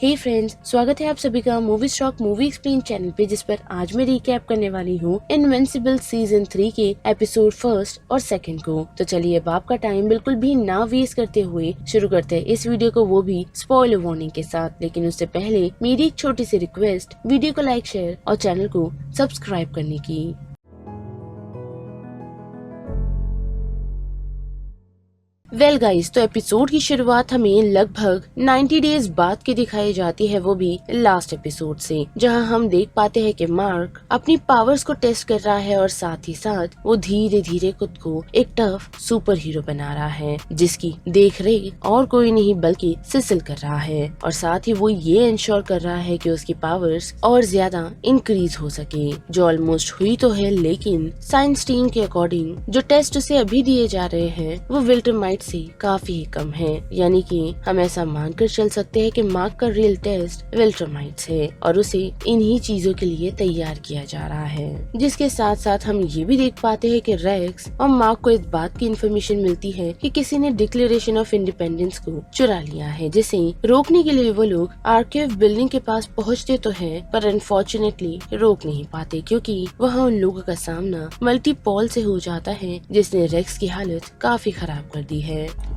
हे friends, स्वागत है आप सभी का movie stock movie explain channel पे, जिस पर आज मैं रिकैप करने वाली हूँ इनविंसिबल सीजन 3 के एपिसोड 1 और 2 को। तो चलिए अब आपका टाइम बिल्कुल भी ना वेस्ट करते हुए शुरू करते हैं इस वीडियो को, वो भी स्पॉइलर वार्निंग के साथ। लेकिन उससे पहले मेरी एक छोटी सी रिक्वेस्ट, वीडियो को लाइक, शेयर और चैनल को सब्सक्राइब करने की। वेल गाइस, तो एपिसोड की शुरुआत हमें लगभग 90 डेज बाद की दिखाई जाती है, वो भी लास्ट एपिसोड से, जहां हम देख पाते हैं कि मार्क अपनी पावर्स को टेस्ट कर रहा है और साथ ही साथ वो धीरे धीरे खुद को एक टफ सुपर हीरो बना रहा है, जिसकी देख रेख और कोई नहीं बल्कि सिसिल कर रहा है। और साथ ही वो ये इंश्योर कर रहा है कि उसकी पावर्स और ज्यादा इंक्रीज हो सके, जो ऑलमोस्ट हुई तो है, लेकिन साइंस टीम के अकॉर्डिंग जो टेस्ट उसे अभी दिए जा रहे हैं वो विल्टरमाइट से काफी कम है। यानी कि हम ऐसा मानकर चल सकते हैं कि मार्क का रियल टेस्ट विल्टरमाइट्स है और उसे इन्हीं चीजों के लिए तैयार किया जा रहा है। जिसके साथ साथ हम ये भी देख पाते हैं कि रेक्स और मार्क को इस बात की इन्फॉर्मेशन मिलती है कि किसी ने डिक्लेरेशन ऑफ इंडिपेंडेंस को चुरा लिया है, जिसे रोकने के लिए वो लोग आर्काइव बिल्डिंग के पास पहुँचते तो है, पर अनफॉर्चुनेटली रोक नहीं पाते, क्योंकि वहाँ उन लोगों का सामना मल्टीपॉल से हो जाता है, जिसने रेक्स की हालत काफी खराब कर दी है,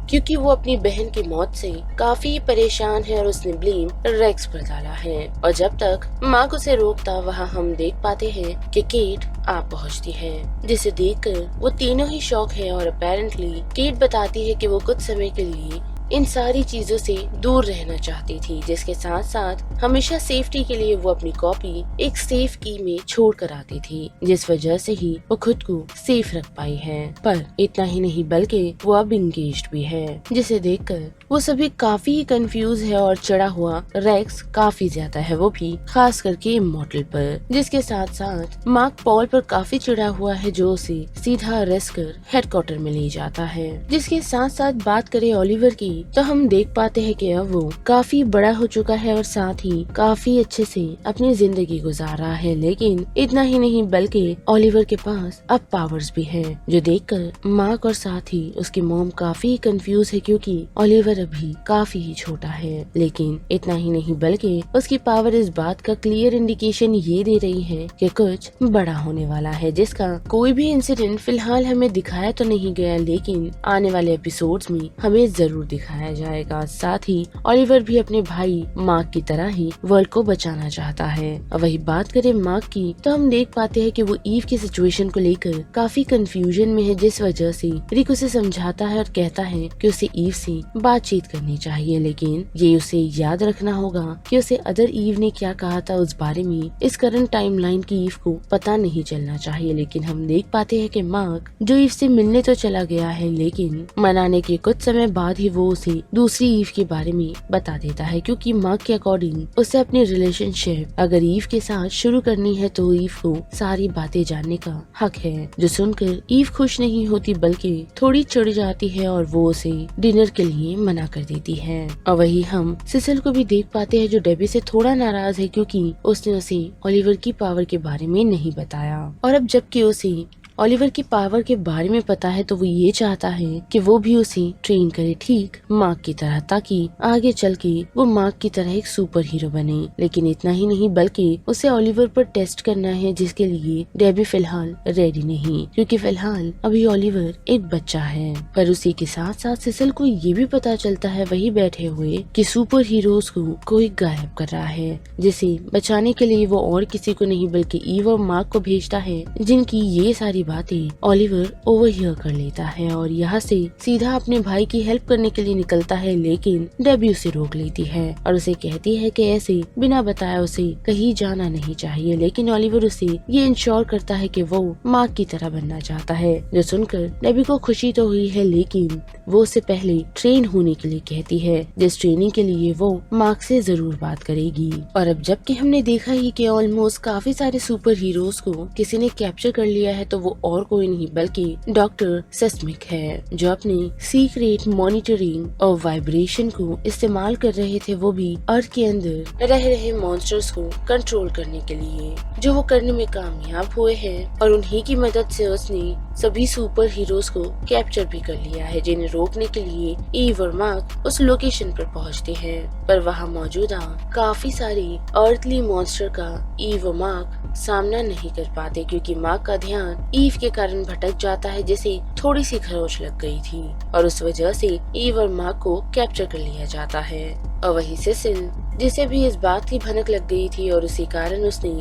क्योंकि वो अपनी बहन की मौत से काफी परेशान है और उसने ब्लेम रेक्स पर डाला है। और जब तक मार्क उसे रोकता, वहाँ हम देख पाते हैं कि केट आ पहुँचती है, जिसे देखकर वो तीनों ही शॉक है। और अपेरेंटली केट बताती है कि वो कुछ समय के लिए इन सारी चीजों से दूर रहना चाहती थी, जिसके साथ साथ हमेशा सेफ्टी के लिए वो अपनी कॉपी एक सेफ की में छोड़ कर आती थी, जिस वजह से ही वो खुद को सेफ रख पाई है। पर इतना ही नहीं बल्कि वो अब इंगेज्ड भी है, जिसे देखकर वो सभी काफी कंफ्यूज है और चढ़ा हुआ रेक्स काफी ज्यादा है, वो भी खास करके इमॉर्टल पर। जिसके साथ साथ मार्क पॉल पर काफी चिढ़ा हुआ है, जो उसे सीधा अरेस्ट कर हेडक्वार्टर में ले जाता है। जिसके साथ साथ बात करें ओलिवर की, तो हम देख पाते हैं कि अब वो काफी बड़ा हो चुका है और साथ ही काफी अच्छे से अपनी जिंदगी गुजार रहा है। लेकिन इतना ही नहीं बल्कि ओलिवर के पास अब पावर्स भी है, जो देखकर मार्क और साथ ही उसकी मॉम काफी कंफ्यूज है, क्योंकि ओलिवर अभी काफी ही छोटा है। लेकिन इतना ही नहीं बल्कि उसकी पावर इस बात का क्लियर इंडिकेशन ये दे रही है कि कुछ बड़ा होने वाला है, जिसका कोई भी इंसिडेंट फिलहाल हमें दिखाया तो नहीं गया, लेकिन आने वाले एपिसोड्स में हमें जरूर दिखाया जाएगा। साथ ही ओलिवर भी अपने भाई मार्क की तरह ही वर्ल्ड को बचाना चाहता है। और वही बात करें मार्क की, तो हम देख पाते हैं कि वो ईव की सिचुएशन को लेकर काफी कंफ्यूजन में है, जिस वजह से रिक उसे समझाता है और कहता है कि उसे ईव से बातचीत करनी चाहिए, लेकिन ये उसे याद रखना होगा कि उसे अदर ईव ने क्या कहा था उस बारे में इस करंट टाइमलाइन की ईव को पता नहीं चलना चाहिए। लेकिन हम देख पाते हैं कि मार्क जो ईव से मिलने तो चला गया है, लेकिन मनाने के कुछ समय बाद ही वो उसे दूसरी ईव के बारे में बता देता है, क्योंकि मार्क के अकॉर्डिंग उसे अपनी रिलेशनशिप अगर ईव के साथ शुरू करनी है तो ईव को सारी बातें जानने का हक है। जो सुनकर ईव खुश नहीं होती बल्कि थोड़ी चिढ़ जाती है और वो उसे डिनर के लिए मना कर देती है। और वही हम सिसिल को भी देख पाते हैं, जो डेबी से थोड़ा नाराज है, क्योंकि उसने उसे ओलिवर की पावर के बारे में नहीं बताया। और अब जबकि उसे ओलिवर की पावर के बारे में पता है, तो वो ये चाहता है कि वो भी उसे ट्रेन करे, ठीक मार्क की तरह, ताकि आगे चल के वो मार्क की तरह एक सुपर हीरो बने। लेकिन इतना ही नहीं बल्कि उसे ओलिवर पर टेस्ट करना है, जिसके लिए डेबी फिलहाल रेडी नहीं, क्योंकि फिलहाल अभी ओलिवर एक बच्चा है। पर उसी के साथ साथ सिसिल को ये भी पता चलता है वही बैठे हुए कि सुपर हीरोज को कोई गायब कर रहा है, जिसे बचाने के लिए वो और किसी को नहीं बल्कि ईव और मार्क को भेजता है, जिनकी ये सारी बातें ओलिवर ओवरहियर कर लेता है और यहाँ से सीधा अपने भाई की हेल्प करने के लिए निकलता है। लेकिन डेबी उसे रोक लेती है और उसे कहती है कि ऐसे बिना बताए उसे कहीं जाना नहीं चाहिए। लेकिन ओलिवर उसे ये इंश्योर करता है कि वो मार्क की तरह बनना चाहता है, जो सुनकर डेबी को खुशी तो हुई है, लेकिन वो उससे पहले ट्रेन होने के लिए कहती है, जिस ट्रेनिंग के लिए वो मार्क से जरूर बात करेगी। और अब जबकि हमने देखा ही कि ऑलमोस्ट काफी सारे सुपर हीरोज को किसी ने कैप्चर कर लिया है, तो वो और कोई नहीं बल्कि डॉक्टर सेस्मिक है, जो अपने सीक्रेट मॉनिटरिंग और वाइब्रेशन को इस्तेमाल कर रहे थे, वो भी अर्थ के अंदर रह रहे मॉन्स्टर्स को कंट्रोल करने के लिए, जो वो करने में कामयाब हुए हैं। और उन्हीं की मदद से उसने सभी सुपर हीरोज को कैप्चर भी कर लिया है, जिन्हें रोकने के लिए ईव और मार्क उस लोकेशन पर पहुंचते हैं। पर वहां मौजूदा काफी सारे अर्थली मॉन्स्टर का ईव और मार्क सामना नहीं कर पाते, क्योंकि मार्क का ध्यान ईव के कारण भटक जाता है, जिसे थोड़ी सी खरोच लग गई थी, और उस वजह से ईव और मार्क को कैप्चर कर लिया जाता है। और वही सिसिल, जिसे भी इस बात की भनक लग गई थी, और उसी कारण उसने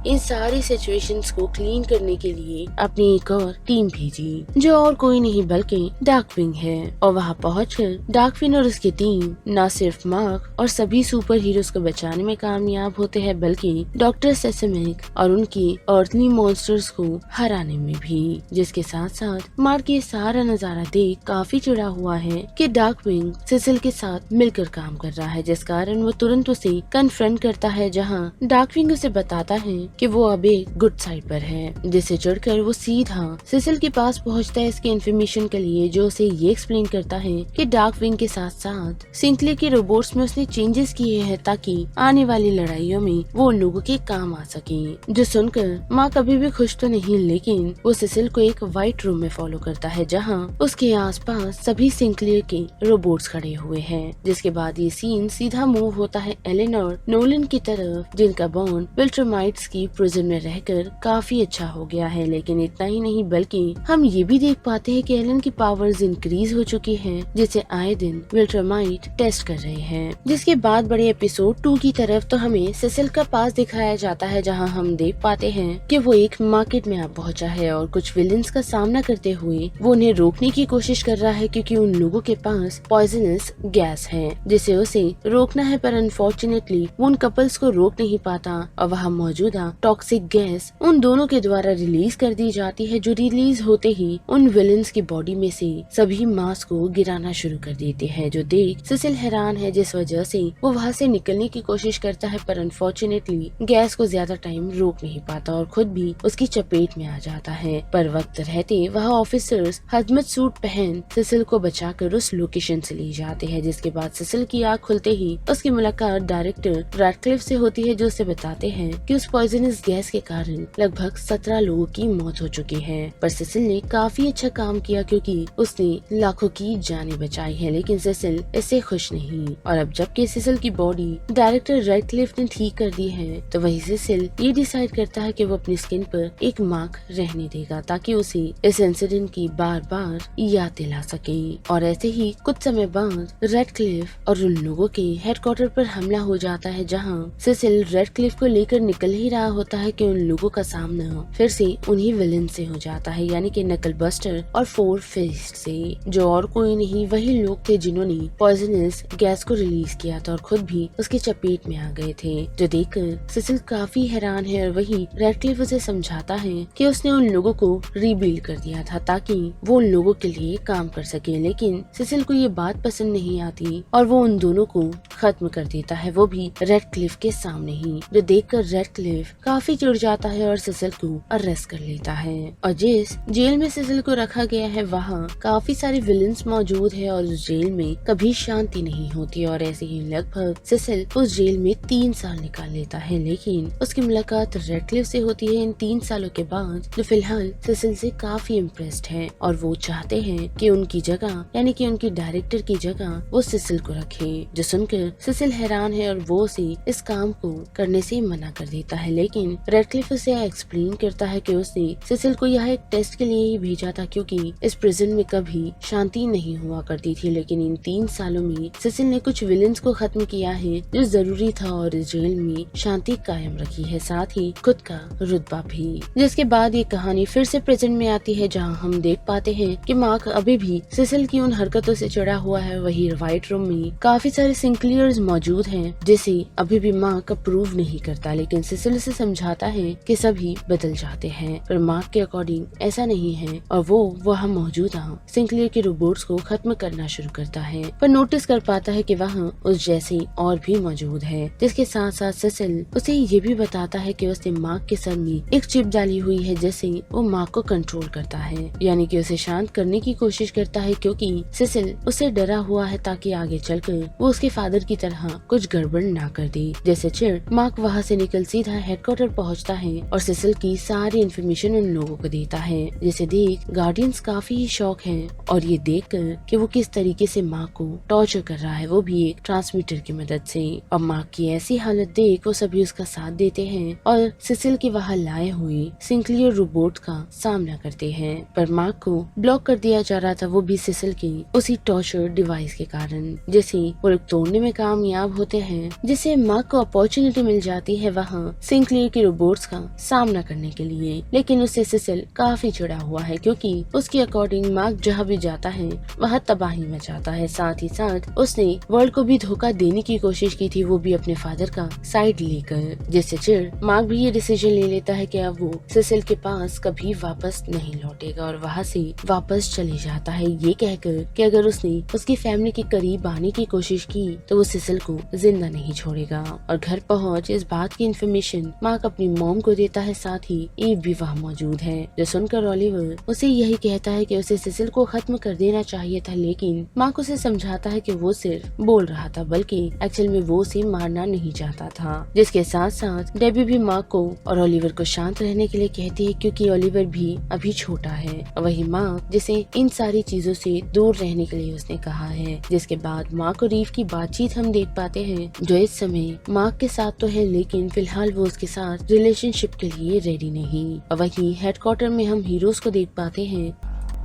इन सारी सिचुएशंस को क्लीन करने के लिए अपनी एक और टीम भेजी, जो और कोई नहीं बल्कि डार्कविंग है। और वहां पहुंचकर डार्कविंग और उसकी टीम न सिर्फ मार्क और सभी सुपर हीरोज को बचाने में कामयाब होते हैं, बल्कि डॉक्टर सेस्मिक और उनकी अर्थली मॉन्स्टर्स को हराने में भी। जिसके साथ साथ मार्क ये सारा नजारा देख काफी चिढ़ा हुआ है कि डार्कविंग सिसिल के साथ मिलकर काम कर रहा है, जिस कारण वो तुरंत उसे कन्फ्रंट करता है, जहाँ डार्कविंग उसे बताता है कि वो अब एक गुड साइड पर है, जिसे चढ़कर वो सीधा सिसिल के पास पहुंचता है इसकी इन्फॉर्मेशन के लिए, जो उसे ये एक्सप्लेन करता है कि डार्कविंग के साथ साथ सिंक्ले के रोबोट्स में उसने चेंजेस किए हैं, ताकि आने वाली लड़ाइयों में वो उन लोगों के काम आ सके। जो सुनकर माँ कभी भी खुश तो नहीं, लेकिन वो सिसिल को एक व्हाइट रूम में फॉलो करता है, जहाँ उसके आसपास सभी सिंक्ले के रोबोट्स खड़े हुए हैं। जिसके बाद ये सीन सीधा मूव होता है एलेन और नोलन की तरफ, जिनका बॉन्ड विल्ट्रामाइट्स की प्रिजन में रहकर काफी अच्छा हो गया है। लेकिन इतना ही नहीं, बल्कि हम ये भी देख पाते हैं कि एलन की पावर्स इंक्रीज हो चुकी हैं, जिसे आए दिन विल्ट्रामाइट टेस्ट कर रहे हैं। जिसके बाद बड़े एपिसोड 2 की तरफ तो हमें सिसिल का पास दिखाया जाता है, जहां हम देख पाते हैं कि वो एक मार्केट में आ पहुंचा है और कुछ विलेंस का सामना करते हुए वो उन्हें रोकने की कोशिश कर रहा है, क्योंकि उन लोगों के पास पॉइजनस गैस है जिसे उसे रोकना है। पर अनफॉर्चुनेटली वो उन कपल्स को रोक नहीं पाता, और वहाँ मौजूदा टॉक्सिक गैस उन दोनों के द्वारा रिलीज कर दी जाती है, जो रिलीज होते ही उन विलेंस की बॉडी में से सभी मांस को गिराना शुरू कर देते हैं, जो देख सिसिल हैरान है, जिस वजह से वो वहाँ से निकलने की कोशिश करता है। पर अनफॉर्चुनेटली गैस को ज्यादा टाइम रोक नहीं पाता और खुद भी उसकी चपेट में आ जाता है। पर वक्त रहते वहाँ ऑफिसर्स हजमत सूट पहन सिसिल को बचाकर उस लोकेशन से ले जाते हैं। जिसके बाद सिसिल की आँख खुलते ही उसकी मुलाकात डायरेक्टर रैडक्लिफ से होती है, जो उसे बताते हैं कि उस पॉइजनस गैस के कारण लगभग 17 लोगों की मौत हो चुकी है। पर सिसिल ने काफी अच्छा काम किया, क्योंकि उसने लाखों की जानें बचाई है। लेकिन सिसिल इससे खुश नहीं, और अब जबकि सिसिल की बॉडी डायरेक्टर रैडक्लिफ ने ठीक कर दी है, तो वही सिसिल ये डिसाइड करता है कि वो अपनी स्किन पर एक मार्क रहने देगा, ताकि उसे इस इंसिडेंट की बार बार याद दिला सके। और ऐसे ही कुछ समय बाद रैडक्लिफ और उन लोगों के हेडक्वार्टर पर हमला हो जाता है, जहाँ सिसिल रैडक्लिफ को लेकर निकल ही रहा होता है कि उन लोगों का सामना फिर से उन्हीं विलेन से हो जाता है, यानी कि नकल बस्टर और फोर फिस्ट से, जो और कोई नहीं वही लोग थे जिन्होंने पॉइजनस गैस को रिलीज किया था और खुद भी उसके चपेट में आ गए थे। जो देखकर सिसिल काफी हैरान है, और वही रैडक्लिफ उसे समझाता है कि उसने उन लोगों को रीबिल्ड कर दिया था ताकि वो उन लोगों के लिए काम कर सके। लेकिन सिसिल को ये बात पसंद नहीं आती और वो उन दोनों को खत्म कर देता है, वो भी रैडक्लिफ के सामने ही। जो देखकर रैडक्लिफ काफी चिढ़ जाता है और सिसिल को अरेस्ट कर लेता है। और जिस जेल में सिसिल को रखा गया है, वहाँ काफी सारे विलेंस मौजूद है और उस जेल में कभी शांति नहीं होती। और ऐसे ही लगभग सिसिल उस जेल में 3 साल निकाल लेता है, लेकिन उसकी मुलाकात रैडक्लिफ से होती है इन 3 सालों के बाद, जो फिलहाल सिसिल से काफी इम्प्रेस्ड है और वो चाहते हैं कि उनकी जगह यानी कि उनकी डायरेक्टर की जगह वो सिसिल को रखे। जो सुनकर सिसिल हैरान है और वो उसे इस काम को करने से मना कर देता है, लेकिन रैडक्लिफ उसे एक्सप्लेन करता है कि उसने सिसिल को यहाँ एक टेस्ट के लिए ही भेजा था, क्योंकि इस प्रिजन में कभी शांति नहीं हुआ करती थी। लेकिन इन 3 सालों में सिसिल ने कुछ विलेंस को खत्म किया है जो जरूरी था, और इस जेल में शांति कायम रखी है, साथ ही खुद का रुतबा भी। जिसके बाद ये कहानी फिर से प्रेजेंट में आती है, जहाँ हम देख पाते हैं कि मार्क अभी भी सिसिल की उन हरकतों से चिढ़ा हुआ है। वही व्हाइट रूम में काफी सारे सिंक्लियर्स मौजूद हैं, जिसे अभी भी मार्क अप्रूव नहीं करता, लेकिन सिसिल उसे समझाता है कि सभी बदल जाते हैं, पर मार्क के अकॉर्डिंग ऐसा नहीं है और वो वहाँ मौजूदा सिंक्लेयर के रोबोट्स को खत्म करना शुरू करता है, पर नोटिस कर पाता है कि वहाँ उस जैसे और भी मौजूद है, जिसके साथ साथ सेसिल उसे ये भी बताता है कि उसने मार्क के सर में एक चिप डाली हुई है जिससे वो मार्क को कंट्रोल करता है, यानी कि उसे शांत करने की कोशिश करता है, क्योंकि सेसिल उससे डरा हुआ है ताकि आगे चलकर वो उसके फादर की तरह कुछ गड़बड़ ना कर दे। जैसे चिड़ मार्क वहाँ से निकल सीधा हेडक्वार्टर पहुँचता है और सेसिल की सारी इन्फॉर्मेशन उन लोगों को देता है, जिसे देख गार्डियंस काफी ही शॉक है और ये देख कर कि वो किस तरीके से मार्क को टॉर्चर कर रहा है, वो भी एक ट्रांसमीटर की मदद से। और मार्क की ऐसी हालत देख वो सभी उसका साथ देते हैं और सेसिल के वहाँ लाए हुए सिंक्लियर रोबोट का सामना करते हैं, पर मार्क को ब्लॉक कर दिया जा रहा था, वो भी सेसिल के उसी टॉर्चर डिवाइस के कारण, जिसे वो लोग तोड़ने में कामयाब होते हैं, जिससे मार्क को अपॉर्चुनिटी मिल जाती है वहाँ सिंक्लियर के रोबोट्स का सामना करने के लिए। लेकिन उससे सेसिल काफी चिढ़ा हुआ है, क्योंकि उसके अकॉर्डिंग मार्क जहाँ भी जाता है वहाँ तबाही मचाता है, साथ ही साथ उसने वर्ल्ड को भी धोखा देने की कोशिश की थी, वो भी अपने फादर का साइड लेकर, जिससे चिढ़ मार्क भी ये डिसीजन ले लेता है कि अब वो सेसिल के पास कभी वापस नहीं लौटेगा और वहाँ से वापस चले जाता है, ये कहकर कि अगर उसने उसकी फैमिली के करीब आने की कोशिश की तो वो सेसिल को जिंदा नहीं छोड़ेगा। और घर पहुँच इस बात की इन्फॉर्मेशन मार्क अपनी मॉम को देता है, साथ ही ईव भी वहाँ मौजूद है, जो सुनकर ओलिवर उसे यही कहता है कि उसे सेसिल को खत्म कर देना चाहिए था, लेकिन मार्क उसे समझाता है कि वो सिर्फ बोल रहा था, बल्कि एक्चुअल में वो उसे मारना नहीं चाहता था। जिसके साथ साथ डेबी भी मार्क को और ओलिवर को शांत रहने के लिए कहती है, क्योंकि ओलिवर भी अभी छोटा है, वही मार्क जिसे इन सारी चीजों से दूर रहने के लिए उसने कहा है। जिसके बाद मार्क और ईव की बातचीत हम देख पाते हैं, जो इस समय मार्क के साथ तो है, लेकिन फिलहाल वो उसके साथ रिलेशनशिप के लिए रेडी नहीं। और वही हेडक्वार्टर में हम हीरोज को देख पाते हैं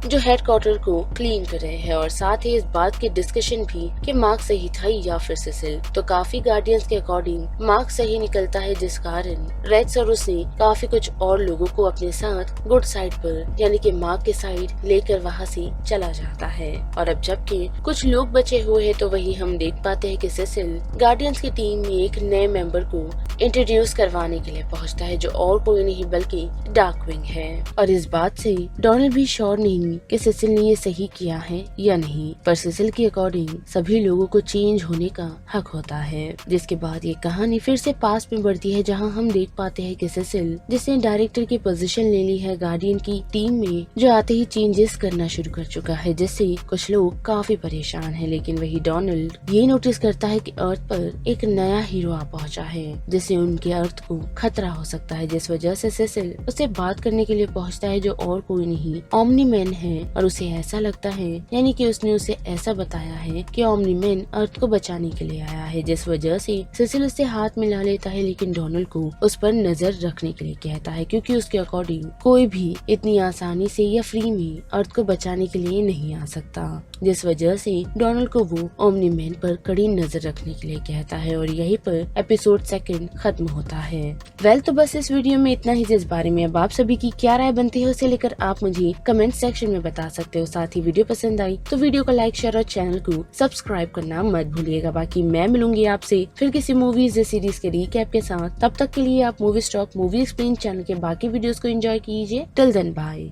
जो हेडक्वार्टर को क्लीन कर रहे हैं, और साथ ही इस बात की डिस्कशन भी कि मार्क सही था या फिर सेसिल। तो काफी गार्डियंस के अकॉर्डिंग मार्क सही निकलता है, जिस कारण रेक्स और उसने काफी कुछ और लोगों को अपने साथ गुड साइड पर यानी कि मार्क के साइड लेकर वहाँ से चला जाता है। और अब जबकि कुछ लोग बचे हुए हैं, तो वही हम देख पाते हैं कि सेसिल गार्डियंस की टीम में एक नए मेंबर को इंट्रोड्यूस करवाने के लिए पहुँचता है, जो और कोई नहीं बल्कि डार्कविंग है। और इस बात से डोनाल्ड भी श्योर नहीं कि सेसिल ने ये सही किया है या नहीं, पर सेसिल के अकॉर्डिंग सभी लोगों को चेंज होने का हक होता है। जिसके बाद ये कहानी फिर से पास में बढ़ती है, जहां हम देख पाते हैं कि सेसिल जिसने डायरेक्टर की पोजीशन ले ली है गार्डियन की टीम में, जो आते ही चेंजेस करना शुरू कर चुका है, जिससे कुछ लोग काफी परेशान है। लेकिन वही डोनाल्ड ये नोटिस करता है कि अर्थ पर एक नया हीरो आ पहुंचा है, जिससे उनके अर्थ को खतरा हो सकता है, जिस वजह से सेसिल उससे बात करने के लिए पहुंचता है, जो और कोई नहीं ओमनी मैन है। और उसे ऐसा लगता है, यानी कि उसने उसे ऐसा बताया है कि ओमनी मैन अर्थ को बचाने के लिए आया है, जिस वजह से सेसिल उससे हाथ मिला लेता है, लेकिन डोनाल्ड को उस पर नजर रखने के लिए कहता है, क्योंकि उसके अकॉर्डिंग कोई भी इतनी आसानी से या फ्री में अर्थ को बचाने के लिए नहीं आ सकता, जिस वजह से डोनाल्ड को वो ओमनी मैन पर कड़ी नजर रखने के लिए कहता है। और यहीं पर एपिसोड 2 खत्म होता है। वेल, तो बस इस वीडियो में इतना ही। जिस बारे में अब आप सभी की क्या राय बनती है उसे लेकर आप मुझे कमेंट सेक्शन में बता सकते हो। साथ ही वीडियो पसंद आई तो वीडियो को लाइक, शेयर और चैनल को सब्सक्राइब करना मत भूलिएगा। बाकी मैं मिलूंगी आपसे फिर किसी मूवीज या सीरीज के रीकैप के साथ। तब तक के लिए आप movie stock movie explain channel के बाकी वीडियोस को एंजॉय कीजिए। Till then bye.